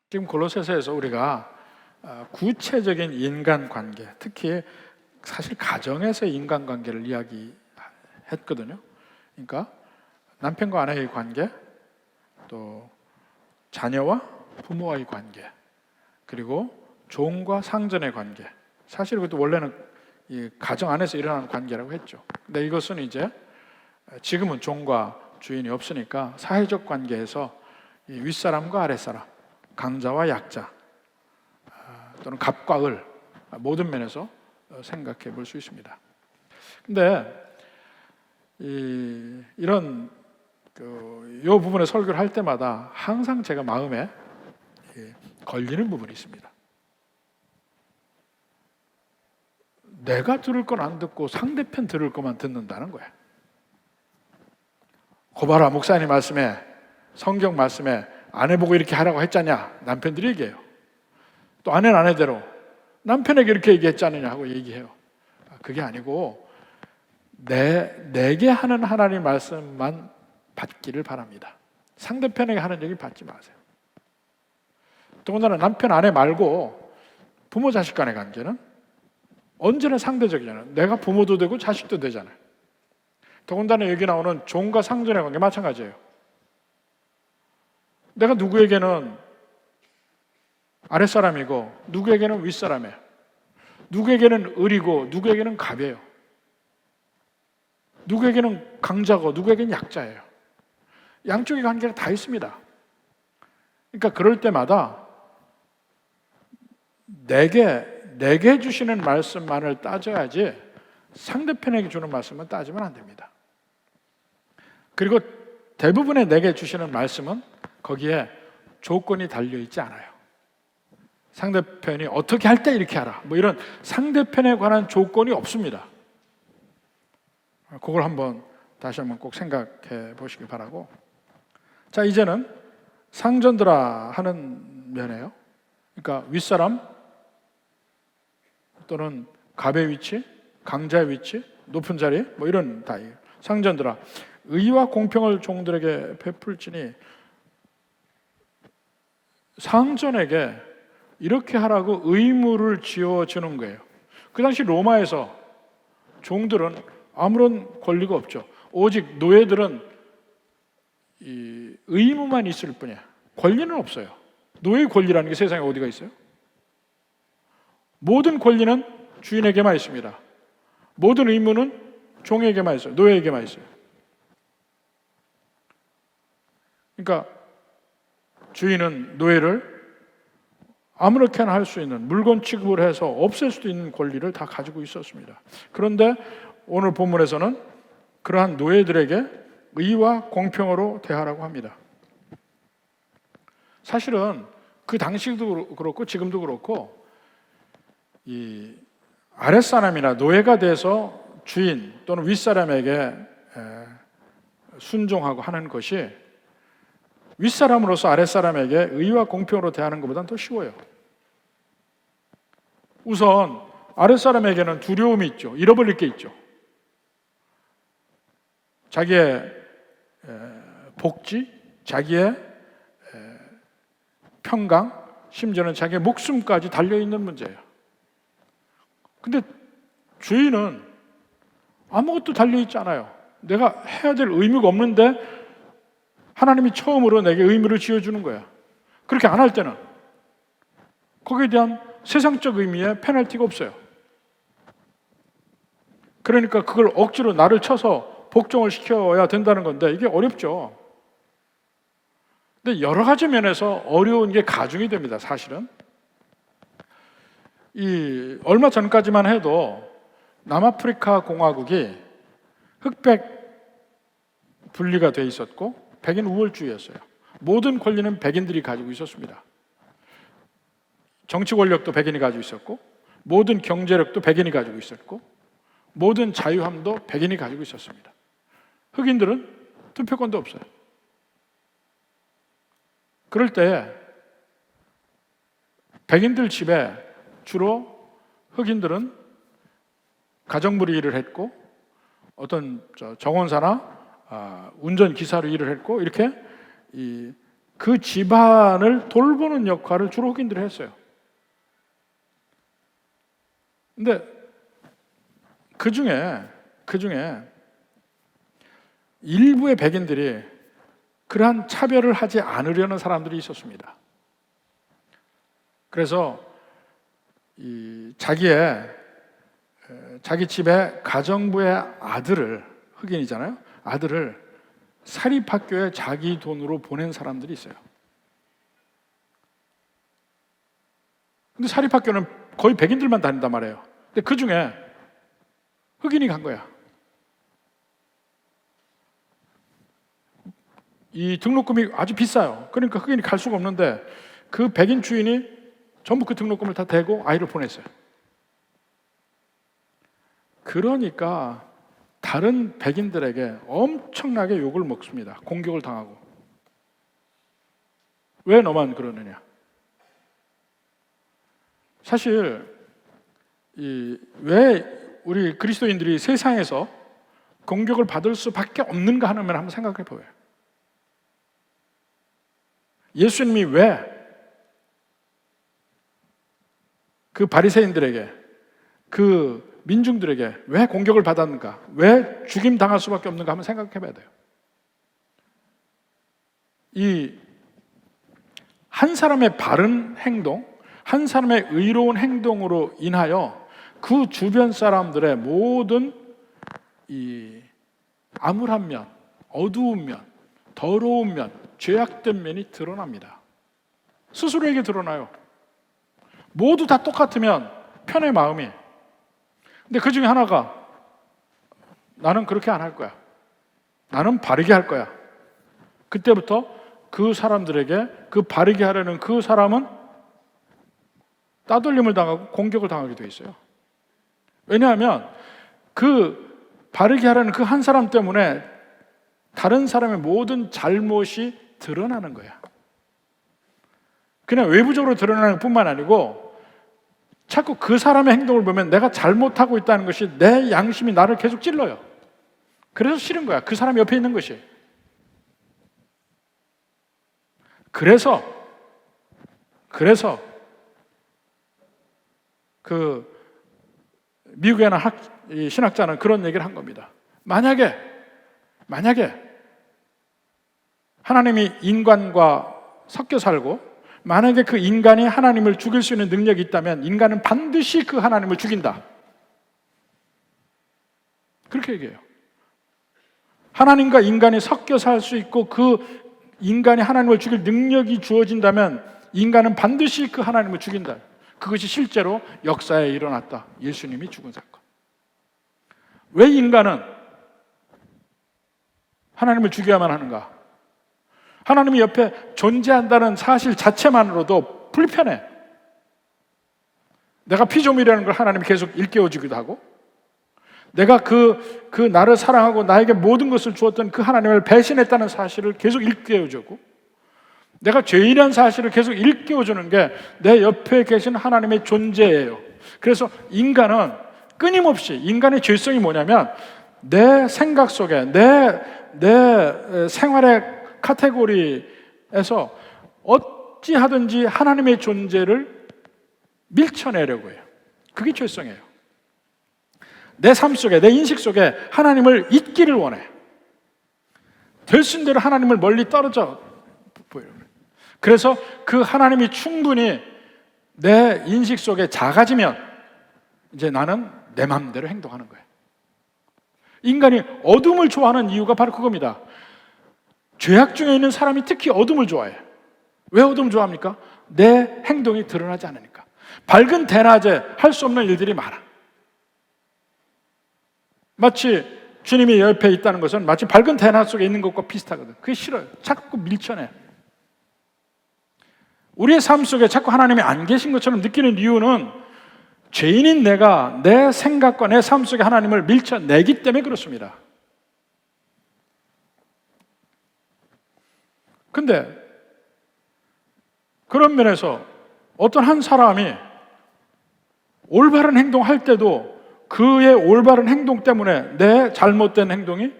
지금 골로새서에서 우리가 구체적인 인간관계, 특히 사실 가정에서의 인간관계를 이야기했거든요. 그러니까 남편과 아내의 관계, 또 자녀와 부모와의 관계, 그리고 종과 상전의 관계. 사실 그것도 원래는 이 가정 안에서 일어나는 관계라고 했죠. 근데 이것은 이제 지금은 종과 주인이 없으니까 사회적 관계에서 이 윗사람과 아랫사람, 강자와 약자, 또는 갑과 을, 모든 면에서 생각해 볼 수 있습니다. 근데 이런 이 부분에 설교를 할 때마다 항상 제가 마음에 걸리는 부분이 있습니다. 내가 들을 건 안 듣고 상대편 들을 것만 듣는다는 거예요. 고바라 목사님 말씀에, 성경 말씀에 아내 보고 이렇게 하라고 했잖냐, 남편들이 얘기해요. 또 아내는 아내대로 남편에게 이렇게 얘기했지 않느냐 하고 얘기해요. 그게 아니고 내게 하는 하나님 말씀만 받기를 바랍니다. 상대편에게 하는 얘기 받지 마세요. 더군다나 남편 아내 말고 부모 자식 간의 관계는 언제나 상대적이잖아요. 내가 부모도 되고 자식도 되잖아요. 더군다나 여기 나오는 종과 상전의 관계 마찬가지예요. 내가 누구에게는 아랫사람이고 누구에게는 윗사람이에요. 누구에게는 을이고 누구에게는 갑이에요. 누구에게는 강자고 누구에게는 약자예요. 양쪽의 관계가 다 있습니다. 그러니까 그럴 때마다 내게 주시는 말씀만을 따져야지 상대편에게 주는 말씀은 따지면 안 됩니다. 그리고 대부분의 내게 주시는 말씀은 거기에 조건이 달려있지 않아요. 상대편이 어떻게 할 때 이렇게 하라, 뭐 이런 상대편에 관한 조건이 없습니다. 그걸 다시 한번 꼭 생각해 보시기 바라고. 자, 이제는 상전들아 하는 면에요. 그러니까 윗사람 또는 갑의 위치, 강자의 위치, 높은 자리, 뭐 이런 다 상전들아 의와 공평을 종들에게 베풀지니, 상전에게 이렇게 하라고 의무를 지어주는 거예요. 그 당시 로마에서 종들은 아무런 권리가 없죠. 오직 노예들은 이 의무만 있을 뿐이야. 권리는 없어요. 노예의 권리라는 게 세상에 어디가 있어요? 모든 권리는 주인에게만 있습니다. 모든 의무는 종에게만 있어요. 노예에게만 있어요. 그러니까 주인은 노예를 아무렇게나 할 수 있는, 물건 취급을 해서 없앨 수도 있는 권리를 다 가지고 있었습니다. 그런데 오늘 본문에서는 그러한 노예들에게 의와 공평으로 대하라고 합니다. 사실은 그 당시도 그렇고 지금도 그렇고 이 아랫사람이나 노예가 돼서 주인 또는 윗사람에게 순종하고 하는 것이 윗사람으로서 아랫사람에게 의와 공평으로 대하는 것보다는 더 쉬워요. 우선 아랫사람에게는 두려움이 있죠. 잃어버릴 게 있죠. 자기의 복지, 자기의 평강, 심지어는 자기의 목숨까지 달려있는 문제예요. 근데 주인은 아무것도 달려있지 않아요. 내가 해야 될 의무가 없는데 하나님이 처음으로 내게 의무를 지어주는 거야. 그렇게 안 할 때는 거기에 대한 세상적 의미의 페널티가 없어요. 그러니까 그걸 억지로 나를 쳐서 복종을 시켜야 된다는 건데 이게 어렵죠. 근데 여러 가지 면에서 어려운 게 가중이 됩니다. 사실은 얼마 전까지만 해도 남아프리카 공화국이 흑백 분리가 돼 있었고 백인 우월주의였어요. 모든 권리는 백인들이 가지고 있었습니다. 정치 권력도 백인이 가지고 있었고, 모든 경제력도 백인이 가지고 있었고, 모든 자유함도 백인이 가지고 있었습니다. 흑인들은 투표권도 없어요. 그럴 때 백인들 집에 주로 흑인들은 가정부리 일을 했고, 어떤 정원사나 운전기사로 일을 했고, 이렇게 그 집안을 돌보는 역할을 주로 흑인들이 했어요. 근데 그 중에 일부의 백인들이 그러한 차별을 하지 않으려는 사람들이 있었습니다. 그래서 자기 집의 가정부의 아들을, 흑인이잖아요, 아들을 사립학교에 자기 돈으로 보낸 사람들이 있어요. 근데 사립학교는 거의 백인들만 다닌단 말이에요. 근데 그 중에 흑인이 간 거야. 이 등록금이 아주 비싸요. 그러니까 흑인이 갈 수가 없는데 그 백인 주인이 전부 그 등록금을 다 대고 아이를 보냈어요. 그러니까 다른 백인들에게 엄청나게 욕을 먹습니다. 공격을 당하고. 왜 너만 그러느냐? 사실 왜 우리 그리스도인들이 세상에서 공격을 받을 수밖에 없는가 하는 면 한번 생각해 보여요. 예수님이 왜 그 바리새인들에게, 그 민중들에게 왜 공격을 받았는가, 왜 죽임 당할 수밖에 없는가 한번 생각해 봐야 돼요. 이 한 사람의 바른 행동, 한 사람의 의로운 행동으로 인하여 그 주변 사람들의 모든 이 암울한 면, 어두운 면, 더러운 면, 죄악된 면이 드러납니다. 스스로에게 드러나요. 모두 다 똑같으면 편의 마음이. 근데 그 중에 하나가 나는 그렇게 안 할 거야. 나는 바르게 할 거야. 그때부터 그 사람들에게, 그 바르게 하려는 그 사람은 따돌림을 당하고 공격을 당하게 돼 있어요. 왜냐하면 그 바르게 하려는 그 한 사람 때문에 다른 사람의 모든 잘못이 드러나는 거야. 그냥 외부적으로 드러나는 뿐만 아니고 자꾸 그 사람의 행동을 보면 내가 잘못하고 있다는 것이 내 양심이 나를 계속 찔러요. 그래서 싫은 거야. 그 사람 옆에 있는 것이. 그래서 그 미국의 하나 신학자는 그런 얘기를 한 겁니다. 만약에 하나님이 인간과 섞여 살고 만약에 그 인간이 하나님을 죽일 수 있는 능력이 있다면 인간은 반드시 그 하나님을 죽인다. 그렇게 얘기해요. 하나님과 인간이 섞여 살 수 있고 그 인간이 하나님을 죽일 능력이 주어진다면 인간은 반드시 그 하나님을 죽인다. 그것이 실제로 역사에 일어났다. 예수님이 죽은 사건. 왜 인간은 하나님을 죽여야만 하는가? 하나님이 옆에 존재한다는 사실 자체만으로도 불편해. 내가 피조물이라는 걸 하나님이 계속 일깨워주기도 하고, 내가 그 나를 사랑하고 나에게 모든 것을 주었던 그 하나님을 배신했다는 사실을 계속 일깨워주고, 내가 죄인이라는 사실을 계속 일깨워주는 게 내 옆에 계신 하나님의 존재예요. 그래서 인간은 끊임없이, 인간의 죄성이 뭐냐면 내 생각 속에, 내 생활의 카테고리에서 어찌하든지 하나님의 존재를 밀쳐내려고 해요. 그게 죄성이에요. 내 삶 속에, 내 인식 속에 하나님을 잊기를 원해. 될 수 있는 대로 하나님을 멀리 떨어져 보여요. 그래서 그 하나님이 충분히 내 인식 속에 작아지면 이제 나는 내 마음대로 행동하는 거예요. 인간이 어둠을 좋아하는 이유가 바로 그겁니다. 죄악 중에 있는 사람이 특히 어둠을 좋아해요. 왜 어둠을 좋아합니까? 내 행동이 드러나지 않으니까. 밝은 대낮에 할 수 없는 일들이 많아. 마치 주님이 옆에 있다는 것은 마치 밝은 대낮 속에 있는 것과 비슷하거든. 그게 싫어요. 자꾸 밀쳐내. 우리의 삶 속에 자꾸 하나님이 안 계신 것처럼 느끼는 이유는 죄인인 내가 내 생각과 내 삶 속에 하나님을 밀쳐내기 때문에 그렇습니다. 근데 그런 면에서 어떤 한 사람이 올바른 행동할 때도 그의 올바른 행동 때문에 내 잘못된 행동이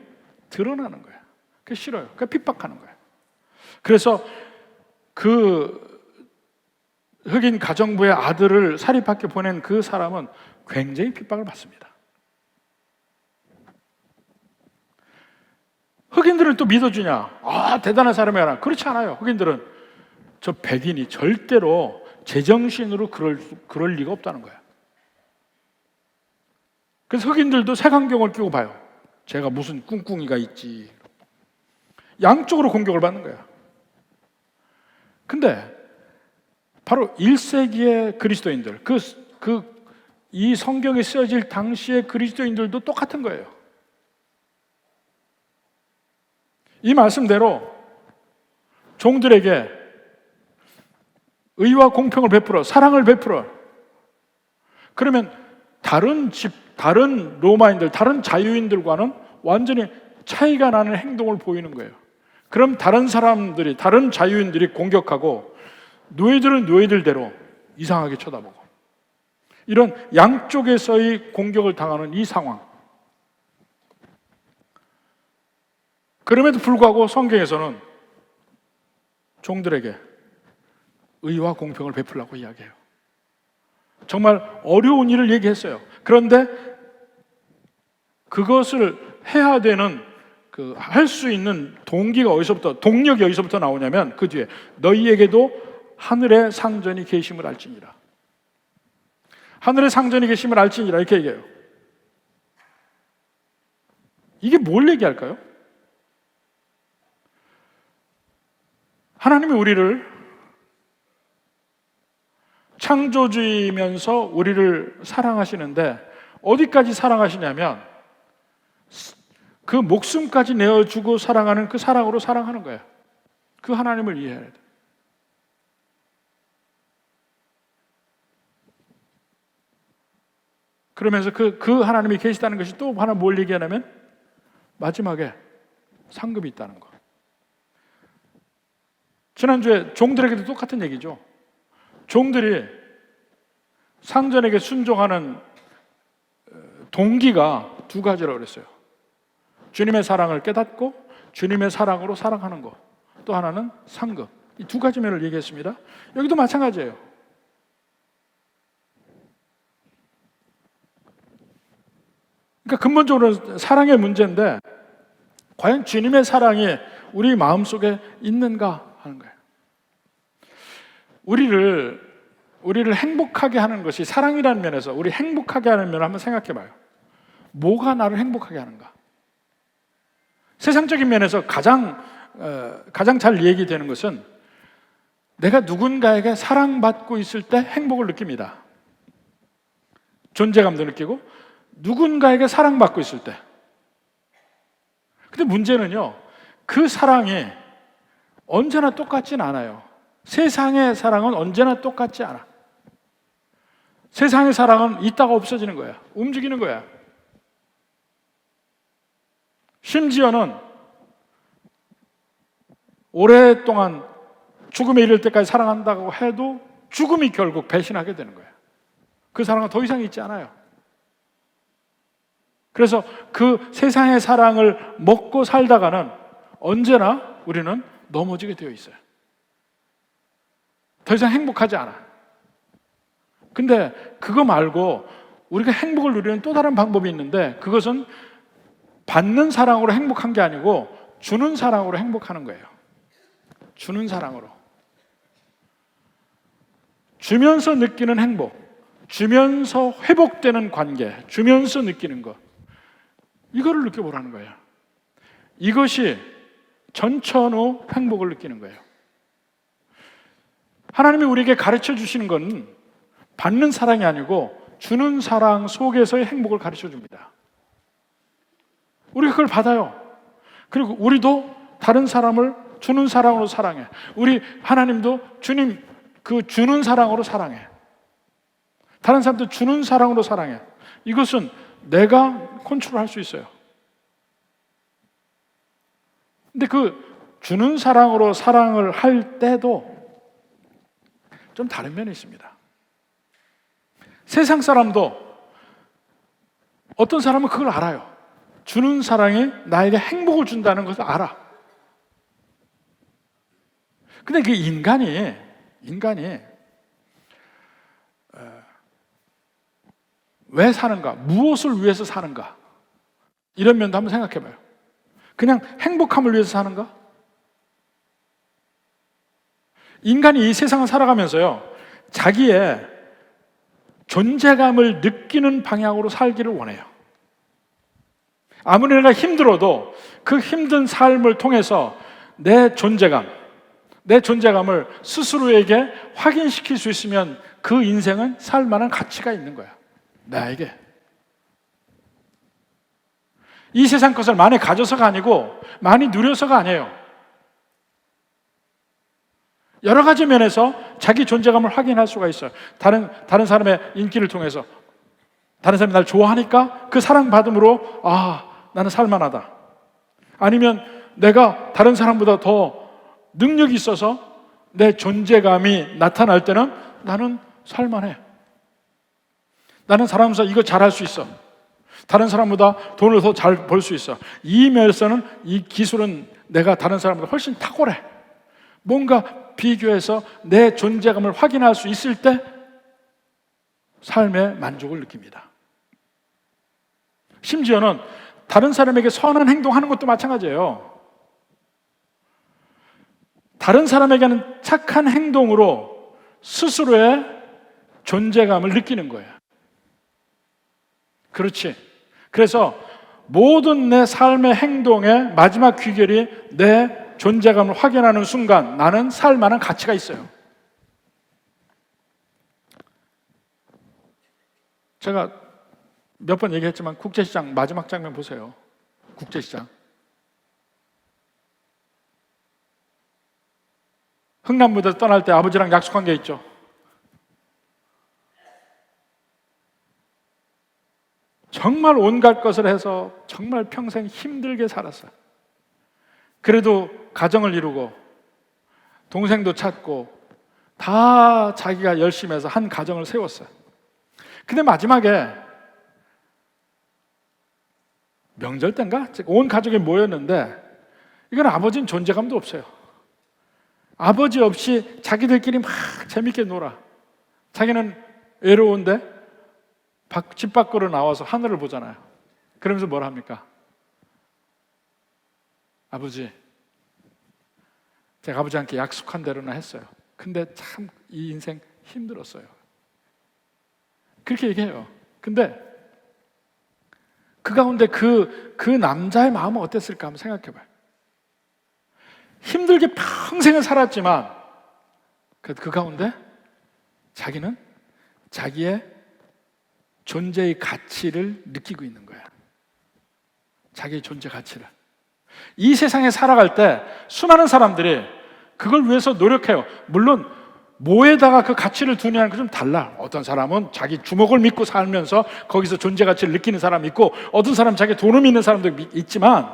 드러나는 거예요. 그게 싫어요. 그게 핍박하는 거예요. 그래서 그 흑인 가정부의 아들을 사립학교 보낸 그 사람은 굉장히 핍박을 받습니다. 흑인들은 또 믿어주냐? 아, 대단한 사람이야. 그렇지 않아요. 흑인들은 저 백인이 절대로 제정신으로 그럴 리가 없다는 거야. 그래서 흑인들도 색안경을 끼고 봐요. 제가 무슨 꿍꿍이가 있지. 양쪽으로 공격을 받는 거야. 근데 바로 1세기의 그리스도인들, 이 성경이 쓰여질 당시의 그리스도인들도 똑같은 거예요. 이 말씀대로 종들에게 의와 공평을 베풀어, 사랑을 베풀어. 그러면 다른 로마인들, 다른 자유인들과는 완전히 차이가 나는 행동을 보이는 거예요. 그럼 다른 자유인들이 공격하고 노예들은 노예들대로 이상하게 쳐다보고, 이런 양쪽에서의 공격을 당하는 이 상황. 그럼에도 불구하고 성경에서는 종들에게 의와 공평을 베풀라고 이야기해요. 정말 어려운 일을 얘기했어요. 그런데 그것을 해야 되는 할 수 있는 동력이 어디서부터 나오냐면 그 뒤에 너희에게도 하늘의 상전이 계심을 알지니라. 하늘의 상전이 계심을 알지니라 이렇게 얘기해요. 이게 뭘 얘기할까요? 하나님이 우리를 창조주이면서 우리를 사랑하시는데 어디까지 사랑하시냐면 그 목숨까지 내어주고 사랑하는 그 사랑으로 사랑하는 거예요. 그 하나님을 이해해야 돼. 그러면서 그 하나님이 계시다는 것이 또 하나 뭘 얘기하냐면 마지막에 상급이 있다는 거. 지난주에 종들에게도 똑같은 얘기죠. 종들이 상전에게 순종하는 동기가 두 가지라고 그랬어요. 주님의 사랑을 깨닫고 주님의 사랑으로 사랑하는 것. 또 하나는 상급. 이 두 가지 면을 얘기했습니다. 여기도 마찬가지예요. 그러니까 근본적으로 사랑의 문제인데 과연 주님의 사랑이 우리 마음속에 있는가 하는 거예요. 우리를 행복하게 하는 것이 사랑이라는 면에서 우리 행복하게 하는 면을 한번 생각해 봐요. 뭐가 나를 행복하게 하는가? 세상적인 면에서 가장 잘 얘기되는 것은 내가 누군가에게 사랑받고 있을 때 행복을 느낍니다. 존재감도 느끼고 누군가에게 사랑받고 있을 때. 근데 문제는요, 그 사랑이 언제나 똑같진 않아요. 세상의 사랑은 언제나 똑같지 않아. 세상의 사랑은 있다가 없어지는 거야. 움직이는 거야. 심지어는 오랫동안 죽음에 이를 때까지 사랑한다고 해도 죽음이 결국 배신하게 되는 거야. 그 사랑은 더 이상 있지 않아요. 그래서 그 세상의 사랑을 먹고 살다가는 언제나 우리는 넘어지게 되어 있어요. 더 이상 행복하지 않아. 근데 그거 말고 우리가 행복을 누리는 또 다른 방법이 있는데 그것은 받는 사랑으로 행복한 게 아니고 주는 사랑으로 행복하는 거예요. 주는 사랑으로. 주면서 느끼는 행복, 주면서 회복되는 관계, 주면서 느끼는 것. 이거를 느껴보라는 거예요. 이것이 전천후 행복을 느끼는 거예요. 하나님이 우리에게 가르쳐 주시는 건 받는 사랑이 아니고 주는 사랑 속에서의 행복을 가르쳐 줍니다. 우리가 그걸 받아요. 그리고 우리도 다른 사람을 주는 사랑으로 사랑해. 우리 하나님도 주님 그 주는 사랑으로 사랑해. 다른 사람도 주는 사랑으로 사랑해. 이것은 내가 컨트롤할 수 있어요. 근데 그 주는 사랑으로 사랑을 할 때도 좀 다른 면이 있습니다. 세상 사람도 어떤 사람은 그걸 알아요. 주는 사랑이 나에게 행복을 준다는 것을 알아. 근데 그 인간이 왜 사는가? 무엇을 위해서 사는가? 이런 면도 한번 생각해 봐요. 그냥 행복함을 위해서 사는가? 인간이 이 세상을 살아가면서요, 자기의 존재감을 느끼는 방향으로 살기를 원해요. 아무리 내가 힘들어도 그 힘든 삶을 통해서 내 존재감을 스스로에게 확인시킬 수 있으면 그 인생은 살만한 가치가 있는 거야. 나에게. 이 세상 것을 많이 가져서가 아니고 많이 누려서가 아니에요. 여러 가지 면에서 자기 존재감을 확인할 수가 있어요. 다른 사람의 인기를 통해서 다른 사람이 날 좋아하니까 그 사랑받음으로 나는 살만하다. 아니면 내가 다른 사람보다 더 능력이 있어서 내 존재감이 나타날 때는 나는 살만해. 나는 사람에서 이거 잘할 수 있어. 다른 사람보다 돈을 더 잘 벌 수 있어. 이 면에서는 이 기술은 내가 다른 사람보다 훨씬 탁월해. 뭔가 비교해서 내 존재감을 확인할 수 있을 때 삶의 만족을 느낍니다. 심지어는 다른 사람에게 선한 행동하는 것도 마찬가지예요. 다른 사람에게는 착한 행동으로 스스로의 존재감을 느끼는 거예요. 그렇지. 그래서 모든 내 삶의 행동의 마지막 귀결이 내 존재감을 확인하는 순간 나는 살만한 가치가 있어요. 제가 몇 번 얘기했지만 국제시장 마지막 장면 보세요. 국제시장. 흥남무대 떠날 때 아버지랑 약속한 게 있죠. 정말 온갖 것을 해서 정말 평생 힘들게 살았어요. 그래도 가정을 이루고 동생도 찾고 다 자기가 열심히 해서 한 가정을 세웠어요. 근데 마지막에 명절 때인가? 온 가족이 모였는데 이건 아버지는 존재감도 없어요. 아버지 없이 자기들끼리 막 재밌게 놀아. 자기는 외로운데 집 밖으로 나와서 하늘을 보잖아요. 그러면서 뭘 합니까? 아버지, 제가 아버지한테 약속한 대로나 했어요. 근데 참 이 인생 힘들었어요. 그렇게 얘기해요. 근데 그 가운데 그 남자의 마음은 어땠을까 한번 생각해 봐요. 힘들게 평생을 살았지만 그 가운데 자기는 자기의 존재의 가치를 느끼고 있는 거야. 자기의 존재 가치를. 이 세상에 살아갈 때 수많은 사람들이 그걸 위해서 노력해요. 물론 뭐에다가 그 가치를 두냐는 건 좀 달라. 어떤 사람은 자기 주먹을 믿고 살면서 거기서 존재 가치를 느끼는 사람이 있고, 어떤 사람은 자기 돈을 믿는 사람도 있지만,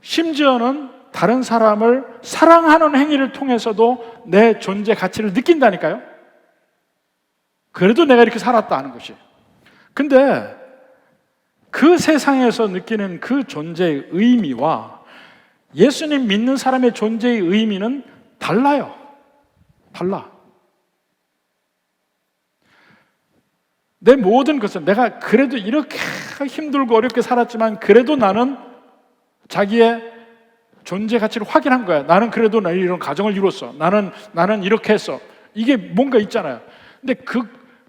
심지어는 다른 사람을 사랑하는 행위를 통해서도 내 존재 가치를 느낀다니까요. 그래도 내가 이렇게 살았다 하는 것이. 근데 그 세상에서 느끼는 그 존재의 의미와 예수님 믿는 사람의 존재의 의미는 달라요. 달라. 내 모든 것은 내가 그래도 이렇게 힘들고 어렵게 살았지만 그래도 나는 자기의 존재 가치를 확인한 거야. 나는 그래도 이런 가정을 이뤘어. 나는 이렇게 했어. 이게 뭔가 있잖아요. 근데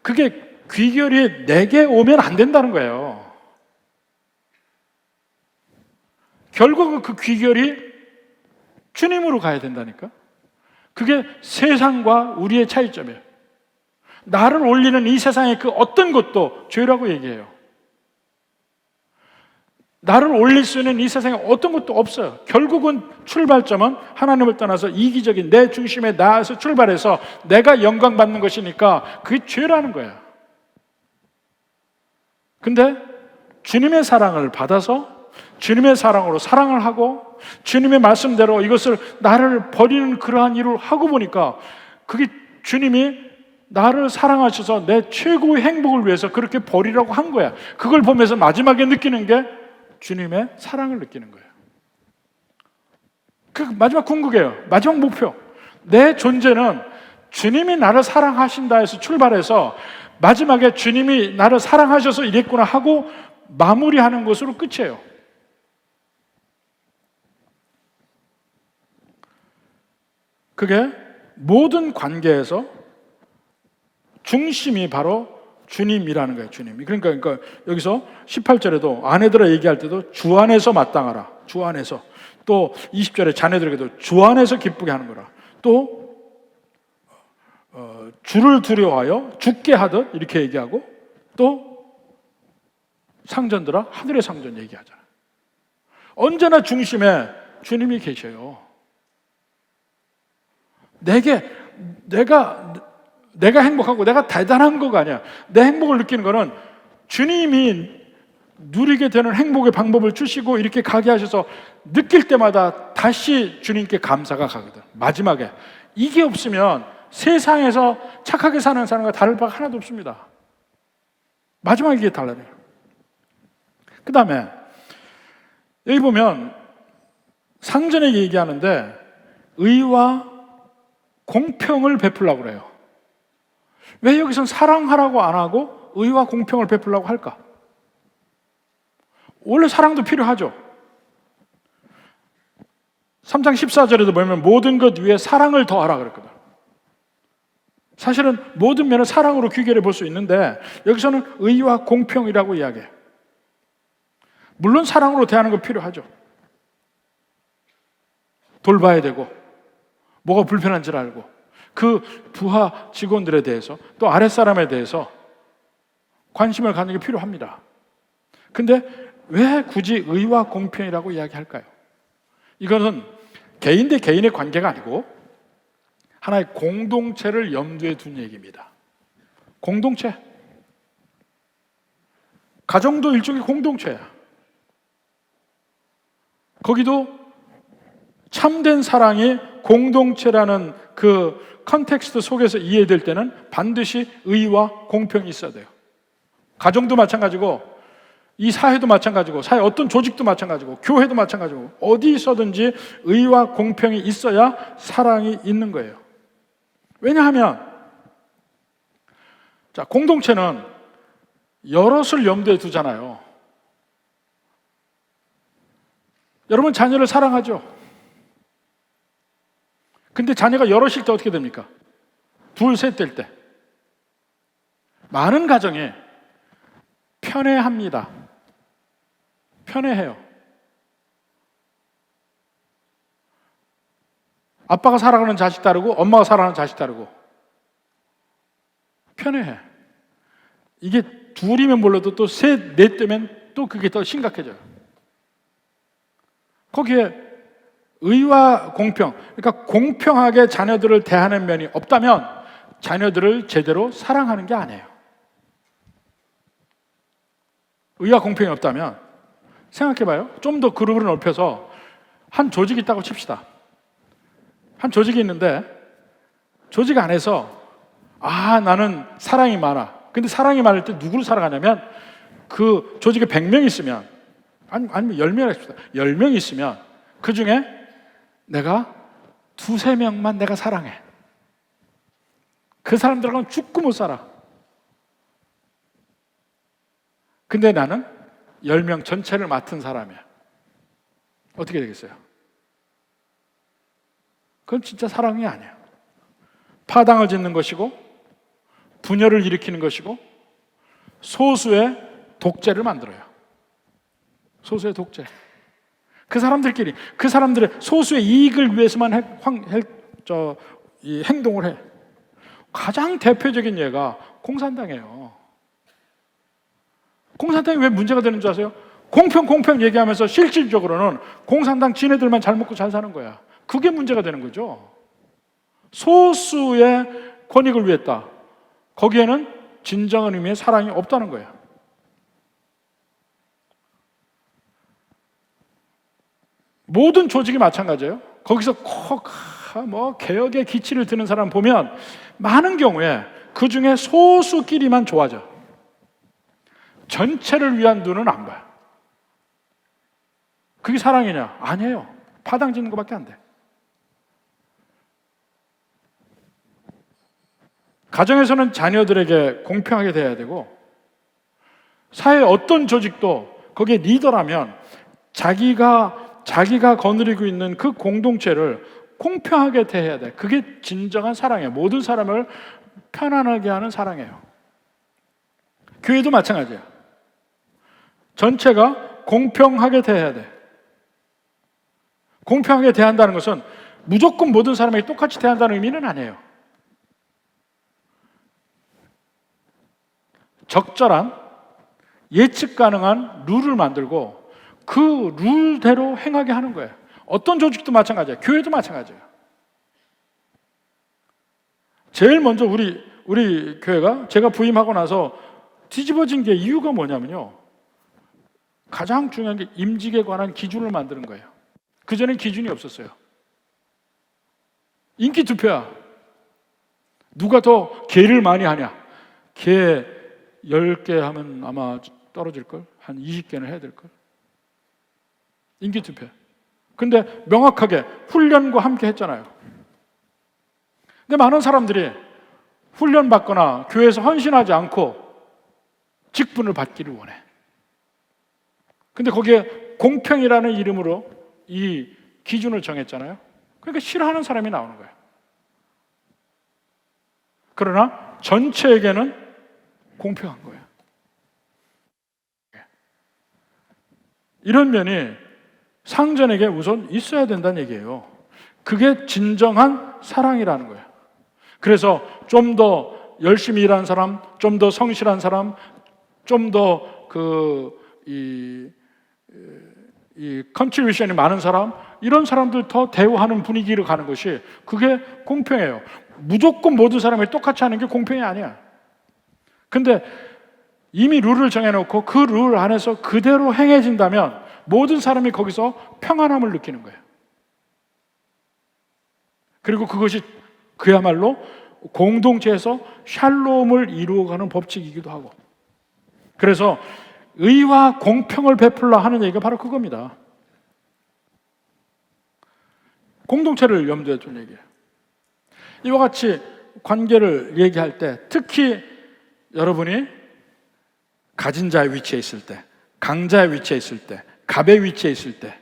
그게 귀결이 내게 오면 안 된다는 거예요. 결국은 그 귀결이 주님으로 가야 된다니까. 그게 세상과 우리의 차이점이에요. 나를 올리는 이 세상의 그 어떤 것도 죄라고 얘기해요. 나를 올릴 수 있는 이 세상에 어떤 것도 없어요. 결국은 출발점은 하나님을 떠나서 이기적인 내 중심에 나에서 출발해서 내가 영광 받는 것이니까 그게 죄라는 거예요. 근데 주님의 사랑을 받아서 주님의 사랑으로 사랑을 하고 주님의 말씀대로 이것을 나를 버리는 그러한 일을 하고 보니까 그게 주님이 나를 사랑하셔서 내 최고의 행복을 위해서 그렇게 버리라고 한 거야. 그걸 보면서 마지막에 느끼는 게 주님의 사랑을 느끼는 거예요. 그 마지막 궁극이에요. 마지막 목표. 내 존재는 주님이 나를 사랑하신다 해서 출발해서 마지막에 주님이 나를 사랑하셔서 이랬구나 하고 마무리하는 것으로 끝이에요. 그게 모든 관계에서 중심이 바로 주님이라는 거예요. 주님이. 그러니까 여기서 18절에도 아내들아 얘기할 때도 주 안에서 마땅하라. 주 안에서. 또 20절에 자녀들에게도 주 안에서 기쁘게 하는 거라. 또 주를 두려워하여 죽게 하듯 이렇게 얘기하고, 또 상전들아 하늘의 상전 얘기하잖아요. 언제나 중심에 주님이 계셔요. 내가 행복하고 내가 대단한 거가 아니야. 내 행복을 느끼는 거는 주님이 누리게 되는 행복의 방법을 주시고 이렇게 가게 하셔서 느낄 때마다 다시 주님께 감사가 가거든. 마지막에 이게 없으면 세상에서 착하게 사는 사람과 다를 바가 하나도 없습니다. 마지막에 이게 달라요. 그 다음에 여기 보면 상전에게 얘기하는데 의와 공평을 베풀라고 그래요. 왜 여기선 사랑하라고 안 하고 의와 공평을 베풀라고 할까? 원래 사랑도 필요하죠. 3장 14절에도 보면 모든 것 위에 사랑을 더하라 그랬거든. 사실은 모든 면을 사랑으로 귀결해 볼 수 있는데 여기서는 의와 공평이라고 이야기해요. 물론 사랑으로 대하는 거 필요하죠. 돌봐야 되고 뭐가 불편한지를 알고 그 부하 직원들에 대해서 또 아랫사람에 대해서 관심을 갖는 게 필요합니다. 근데 왜 굳이 의와 공평이라고 이야기할까요? 이거는 개인 대 개인의 관계가 아니고 하나의 공동체를 염두에 둔 얘기입니다. 공동체. 가정도 일종의 공동체야. 거기도 참된 사랑이 공동체라는 그 컨텍스트 속에서 이해될 때는 반드시 의와 공평이 있어야 돼요. 가정도 마찬가지고 이 사회도 마찬가지고 사회 어떤 조직도 마찬가지고 교회도 마찬가지고 어디 있어든지 의와 공평이 있어야 사랑이 있는 거예요. 왜냐하면 자, 공동체는 여럿을 염두에 두잖아요. 여러분 자녀를 사랑하죠? 근데 자녀가 여럿일 때 어떻게 됩니까? 둘, 셋 될 때 많은 가정에 편애합니다. 편애해요. 아빠가 사랑하는 자식 다르고 엄마가 사랑하는 자식 다르고 편애해. 이게 둘이면 몰라도 또 셋, 넷 되면 또 그게 더 심각해져요. 거기에 의와 공평, 그러니까 공평하게 자녀들을 대하는 면이 없다면 자녀들을 제대로 사랑하는 게 아니에요. 의와 공평이 없다면 생각해봐요. 좀 더 그룹을 넓혀서 한 조직이 있다고 칩시다. 한 조직이 있는데 조직 안에서 나는 사랑이 많아. 근데 사랑이 많을 때 누구를 사랑하냐면 그 조직에 100명 있으면 아니면 10명 있습니다. 10명 있으면 그 중에 내가 2-3명만 내가 사랑해. 그 사람들하고는 죽고 못 살아. 근데 나는 10명 전체를 맡은 사람이야. 어떻게 되겠어요? 그건 진짜 사랑이 아니야. 파당을 짓는 것이고 분열을 일으키는 것이고 소수의 독재를 만들어요. 소수의 독재. 그 사람들끼리 그 사람들의 소수의 이익을 위해서만 행동을 해. 가장 대표적인 예가 공산당이에요. 공산당이 왜 문제가 되는 줄 아세요? 공평 얘기하면서 실질적으로는 공산당 지네들만 잘 먹고 잘 사는 거야. 그게 문제가 되는 거죠. 소수의 권익을 위했다. 거기에는 진정한 의미의 사랑이 없다는 거예요. 모든 조직이 마찬가지예요. 거기서 개혁의 기치를 드는 사람 보면 많은 경우에 그 중에 소수끼리만 좋아져. 전체를 위한 눈은 안 봐요. 그게 사랑이냐? 아니에요. 파당 짓는 것밖에 안 돼. 가정에서는 자녀들에게 공평하게 대해야 되고, 사회 어떤 조직도 거기에 리더라면 자기가 거느리고 있는 그 공동체를 공평하게 대해야 돼. 그게 진정한 사랑이에요. 모든 사람을 편안하게 하는 사랑이에요. 교회도 마찬가지예요. 전체가 공평하게 대해야 돼. 공평하게 대한다는 것은 무조건 모든 사람에게 똑같이 대한다는 의미는 아니에요. 적절한 예측 가능한 룰을 만들고 그 룰대로 행하게 하는 거예요. 어떤 조직도 마찬가지예요. 교회도 마찬가지예요. 제일 먼저 우리 교회가 제가 부임하고 나서 뒤집어진 게 이유가 뭐냐면요, 가장 중요한 게 임직에 관한 기준을 만드는 거예요. 그전엔 기준이 없었어요. 인기 투표야. 누가 더 개를 많이 하냐. 개 10개 하면 아마 떨어질걸? 한 20개는 해야 될걸? 인기 투표. 근데 명확하게 훈련과 함께 했잖아요. 근데 많은 사람들이 훈련 받거나 교회에서 헌신하지 않고 직분을 받기를 원해. 근데 거기에 공평이라는 이름으로 이 기준을 정했잖아요. 그러니까 싫어하는 사람이 나오는 거예요. 그러나 전체에게는 공평한 거예요. 이런 면이 상전에게 우선 있어야 된다는 얘기예요. 그게 진정한 사랑이라는 거예요. 그래서 좀 더 열심히 일하는 사람, 좀 더 성실한 사람, 좀 더 이 컨트리뷰션이 많은 사람, 이런 사람들 더 대우하는 분위기로 가는 것이 그게 공평해요. 무조건 모든 사람이 똑같이 하는 게 공평이 아니야. 근데 이미 룰을 정해놓고 그 룰 안에서 그대로 행해진다면 모든 사람이 거기서 평안함을 느끼는 거예요. 그리고 그것이 그야말로 공동체에서 샬롬을 이루어가는 법칙이기도 하고, 그래서 의와 공평을 베풀라 하는 얘기가 바로 그겁니다. 공동체를 염두에 둔 얘기예요. 이와 같이 관계를 얘기할 때 특히 여러분이 가진 자의 위치에 있을 때, 강자의 위치에 있을 때, 갑의 위치에 있을 때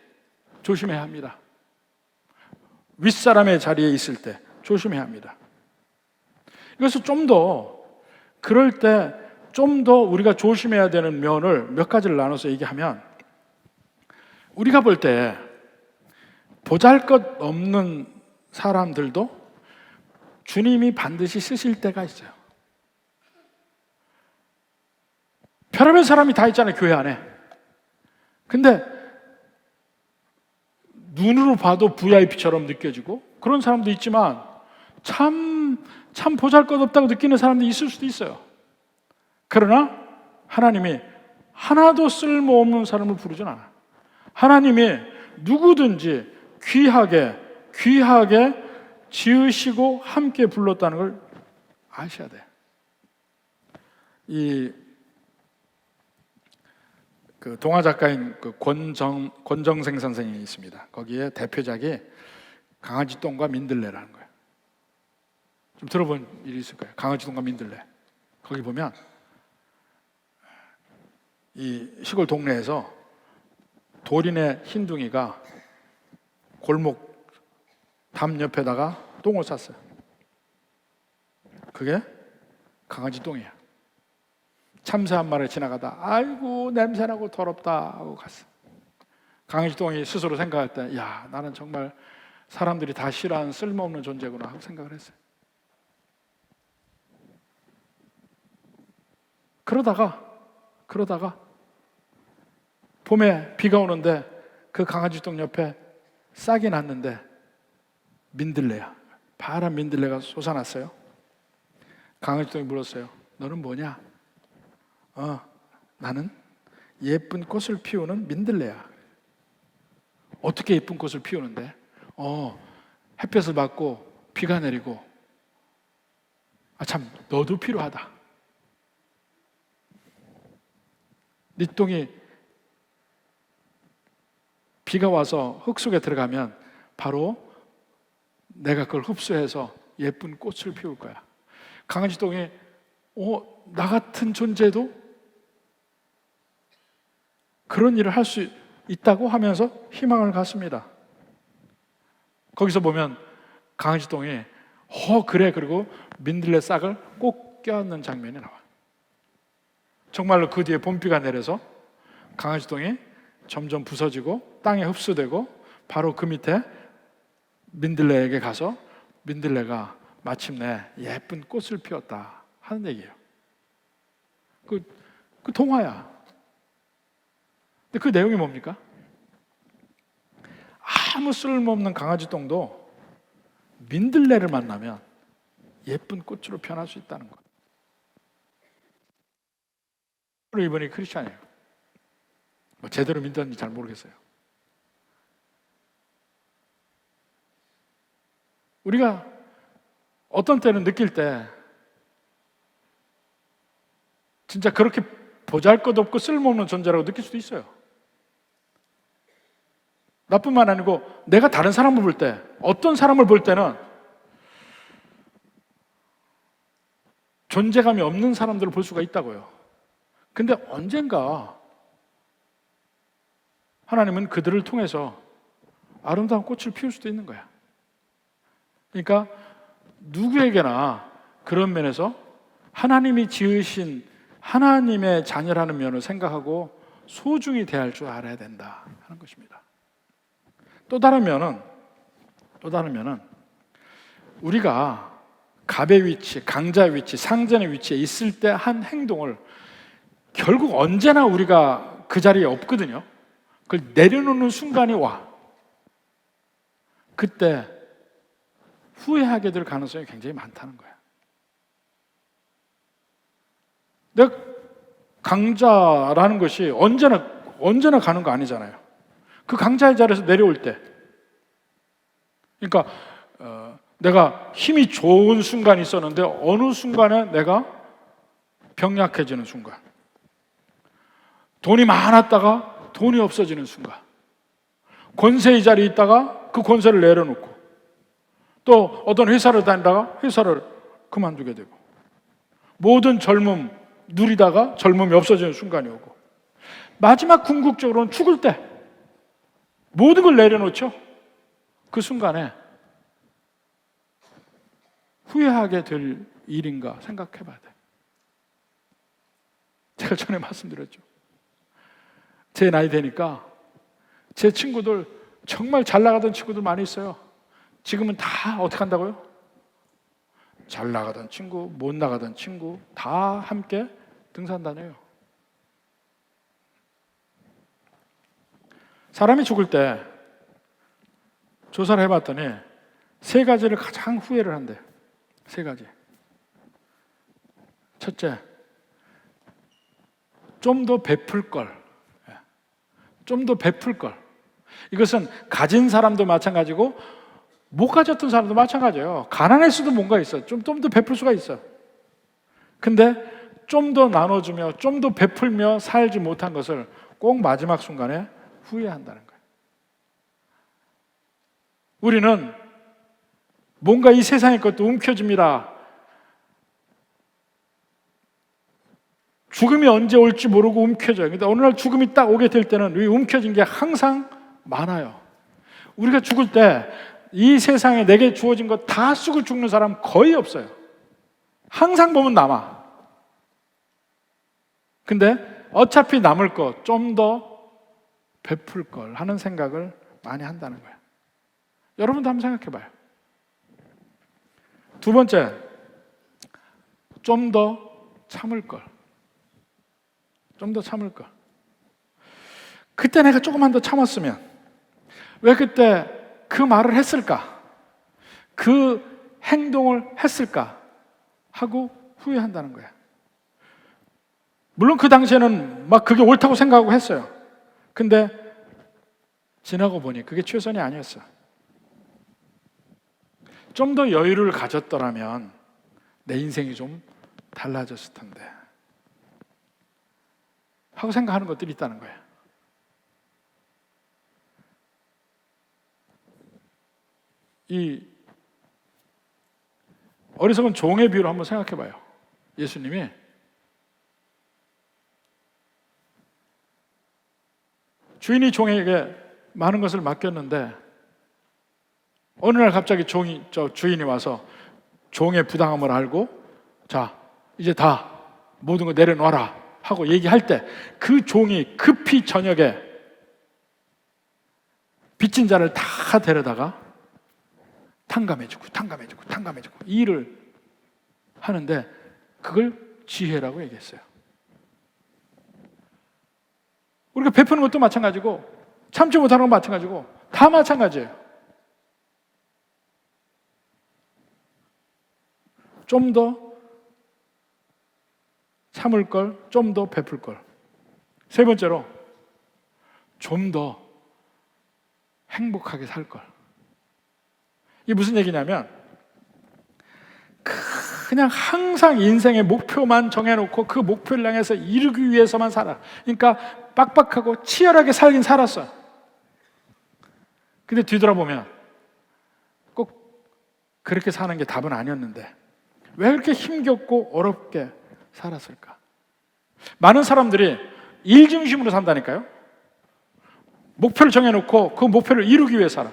조심해야 합니다. 윗사람의 자리에 있을 때 조심해야 합니다. 그래서 좀 더 그럴 때 좀 더 우리가 조심해야 되는 면을 몇 가지를 나눠서 얘기하면, 우리가 볼 때 보잘것없는 사람들도 주님이 반드시 쓰실 때가 있어요. 별의별 사람이 다 있잖아요, 교회 안에. 근데 눈으로 봐도 VIP처럼 느껴지고 그런 사람도 있지만 참 보잘것없다고 느끼는 사람도 있을 수도 있어요. 그러나 하나님이 하나도 쓸모없는 사람을 부르진 않아요. 하나님이 누구든지 귀하게 지으시고 함께 불렀다는 걸 아셔야 돼요. 그 동화 작가인 권정생 선생님이 있습니다. 거기에 대표작이 강아지 똥과 민들레라는 거예요. 좀 들어본 일이 있을 거예요. 강아지 똥과 민들레. 거기 보면 이 시골 동네에서 도린의 흰둥이가 골목 담 옆에다가 똥을 쌌어요. 그게 강아지 똥이야. 참새 한 마리 지나가다 아이고 냄새나고 더럽다 하고 갔어. 강아지 똥이 스스로 생각할 때, 야, 나는 정말 사람들이 다 싫어하는 쓸모없는 존재구나 하고 생각을 했어요. 그러다가 봄에 비가 오는데 그 강아지 똥 옆에 싹이 났는데 민들레야. 파란 민들레가 솟아났어요. 강아지 똥이 물었어요. 너는 뭐냐? 나는 예쁜 꽃을 피우는 민들레야. 어떻게 예쁜 꽃을 피우는데? 햇볕을 받고 비가 내리고. 참, 너도 필요하다. 네 똥이 비가 와서 흙 속에 들어가면 바로 내가 그걸 흡수해서 예쁜 꽃을 피울 거야. 강아지똥에 나 같은 존재도 그런 일을 할 수 있다고 하면서 희망을 갖습니다. 거기서 보면 강아지똥이 그래, 그리고 민들레 싹을 꼭 껴안는 장면이 나와요. 정말로 그 뒤에 봄비가 내려서 강아지똥이 점점 부서지고 땅에 흡수되고 바로 그 밑에 민들레에게 가서 민들레가 마침내 예쁜 꽃을 피웠다 하는 얘기예요. 그 동화야. 근데 그 내용이 뭡니까? 아무 쓸모없는 강아지똥도 민들레를 만나면 예쁜 꽃으로 변할 수 있다는 것. 이번에 크리스찬이에요. 제대로 믿었는지 잘 모르겠어요. 우리가 어떤 때는 느낄 때 진짜 그렇게 보잘것없고 쓸모없는 존재라고 느낄 수도 있어요. 나뿐만 아니고 내가 다른 사람을 볼 때, 어떤 사람을 볼 때는 존재감이 없는 사람들을 볼 수가 있다고요. 근데 언젠가 하나님은 그들을 통해서 아름다운 꽃을 피울 수도 있는 거야. 그러니까 누구에게나 그런 면에서 하나님이 지으신 하나님의 자녀라는 면을 생각하고 소중히 대할 줄 알아야 된다 하는 것입니다. 또 다른 면은 우리가 갑의 위치, 강자의 위치, 상전의 위치에 있을 때 한 행동을 결국 언제나 우리가 그 자리에 없거든요. 그걸 내려놓는 순간이 와. 그때 후회하게 될 가능성이 굉장히 많다는 거야. 내가 강자라는 것이 언제나 가는 거 아니잖아요. 그 강자의 자리에서 내려올 때, 그러니까 내가 힘이 좋은 순간이 있었는데 어느 순간에 내가 병약해지는 순간, 돈이 많았다가 돈이 없어지는 순간, 권세의 자리에 있다가 그 권세를 내려놓고, 또 어떤 회사를 다니다가 회사를 그만두게 되고, 모든 젊음 누리다가 젊음이 없어지는 순간이 오고, 마지막 궁극적으로는 죽을 때 모든 걸 내려놓죠. 그 순간에 후회하게 될 일인가 생각해 봐야 돼. 제가 전에 말씀드렸죠. 제 나이 되니까 제 친구들, 정말 잘 나가던 친구들 많이 있어요. 지금은 다 어떻게 한다고요? 잘 나가던 친구, 못 나가던 친구 다 함께 등산 다녀요. 사람이 죽을 때 조사를 해봤더니 3가지를 가장 후회를 한대. 3가지. 첫째, 좀 더 베풀 걸. 좀 더 베풀 걸. 이것은 가진 사람도 마찬가지고 못 가졌던 사람도 마찬가지예요. 가난할 수도 뭔가 있어. 좀 더 베풀 수가 있어. 근데 좀 더 나눠주며 좀 더 베풀며 살지 못한 것을 꼭 마지막 순간에 후회한다는 거예요. 우리는 뭔가 이 세상의 것도 움켜집니다. 죽음이 언제 올지 모르고 움켜져요. 근데 어느 날 죽음이 딱 오게 될 때는 이 움켜진 게 항상 많아요. 우리가 죽을 때 이 세상에 내게 주어진 것 다 쓰고 죽는 사람 거의 없어요. 항상 보면 남아. 근데 어차피 남을 것 좀 더 베풀 걸 하는 생각을 많이 한다는 거예요. 여러분도 한번 생각해 봐요. 2번째, 좀 더 참을 걸. 좀 더 참을 걸. 그때 내가 조금만 더 참았으면, 왜 그때 그 말을 했을까? 그 행동을 했을까? 하고 후회한다는 거야. 물론 그 당시에는 막 그게 옳다고 생각하고 했어요. 근데 지나고 보니 그게 최선이 아니었어. 좀 더 여유를 가졌더라면 내 인생이 좀 달라졌을 텐데 하고 생각하는 것들이 있다는 거예요. 어리석은 종의 비유를 한번 생각해 봐요. 예수님이 주인이 종에게 많은 것을 맡겼는데 어느 날 갑자기 주인이 와서 종의 부당함을 알고 자, 이제 다 모든 거 내려놔라 하고 얘기할 때 그 종이 급히 저녁에 빚진 자를 다 데려다가 탕감해주고 이 일을 하는데 그걸 지혜라고 얘기했어요. 우리가 베푸는 것도 마찬가지고 참지 못하는 건 마찬가지고 다 마찬가지예요. 좀 더 참을 걸, 좀 더 베풀 걸. 세 번째로 좀 더 행복하게 살 걸. 이게 무슨 얘기냐면 그냥 항상 인생의 목표만 정해놓고 그 목표를 향해서 이루기 위해서만 살아. 그러니까 빡빡하고 치열하게 살긴 살았어. 근데 뒤돌아보면 꼭 그렇게 사는 게 답은 아니었는데 왜 그렇게 힘겹고 어렵게 살았을까? 많은 사람들이 일 중심으로 산다니까요. 목표를 정해놓고 그 목표를 이루기 위해 살아.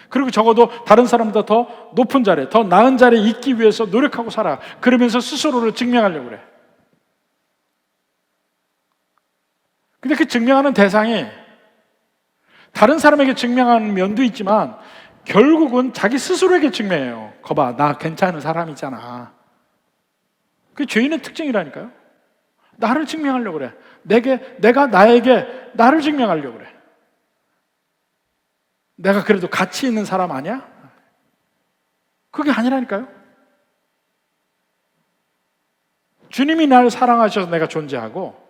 그리고 적어도 다른 사람보다 더 높은 자리에, 더 나은 자리에 있기 위해서 노력하고 살아. 그러면서 스스로를 증명하려고 그래. 근데 그 증명하는 대상이 다른 사람에게 증명하는 면도 있지만 결국은 자기 스스로에게 증명해요. 거봐, 나 괜찮은 사람이잖아. 그게 죄인의 특징이라니까요. 나를 증명하려고 그래. 내가 나에게 나를 증명하려고 그래. 내가 그래도 가치 있는 사람 아니야? 그게 아니라니까요. 주님이 나를 사랑하셔서 내가 존재하고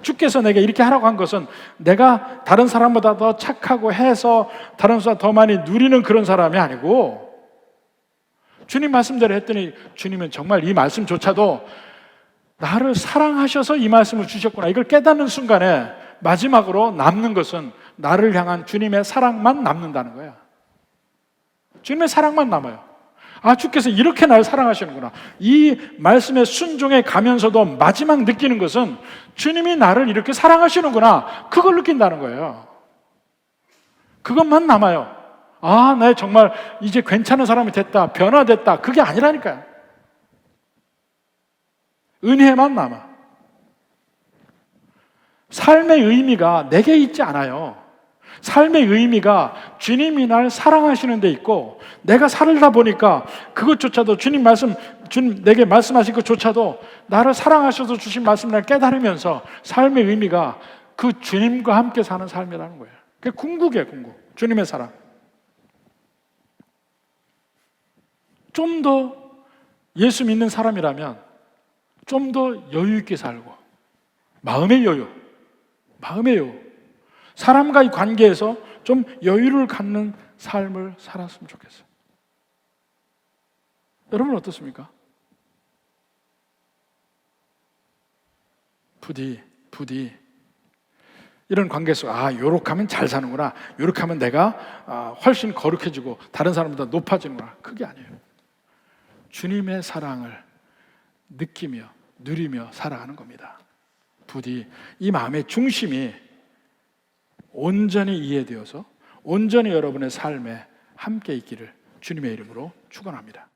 주께서 내게 이렇게 하라고 한 것은 내가 다른 사람보다 더 착하고 해서 다른 사람보다 더 많이 누리는 그런 사람이 아니고 주님 말씀대로 했더니 주님은 정말 이 말씀조차도 나를 사랑하셔서 이 말씀을 주셨구나. 이걸 깨닫는 순간에 마지막으로 남는 것은 나를 향한 주님의 사랑만 남는다는 거야. 주님의 사랑만 남아요. 아, 주께서 이렇게 나를 사랑하시는구나. 이 말씀에 순종해 가면서도 마지막 느끼는 것은 주님이 나를 이렇게 사랑하시는구나. 그걸 느낀다는 거예요. 그것만 남아요. 아, 나 정말 이제 괜찮은 사람이 됐다, 변화됐다. 그게 아니라니까요. 은혜만 남아. 삶의 의미가 내게 있지 않아요. 삶의 의미가 주님이 날 사랑하시는 데 있고 내가 살다 보니까 그것조차도 주님 내게 말씀하신 것조차도 나를 사랑하셔서 주신 말씀을 깨달으면서 삶의 의미가 그 주님과 함께 사는 삶이라는 거예요. 그게 궁극이에요, 궁극. 주님의 사랑. 좀 더 예수 믿는 사람이라면 좀 더 여유 있게 살고 마음의 여유. 사람과의 관계에서 좀 여유를 갖는 삶을 살았으면 좋겠어요. 여러분 어떻습니까? 부디 이런 관계에서 요렇게 하면 잘 사는구나, 요렇게 하면 내가 훨씬 거룩해지고 다른 사람보다 높아지는구나. 그게 아니에요. 주님의 사랑을 느끼며 누리며 살아가는 겁니다. 부디 이 마음의 중심이 온전히 이해되어서 온전히 여러분의 삶에 함께 있기를 주님의 이름으로 축원합니다.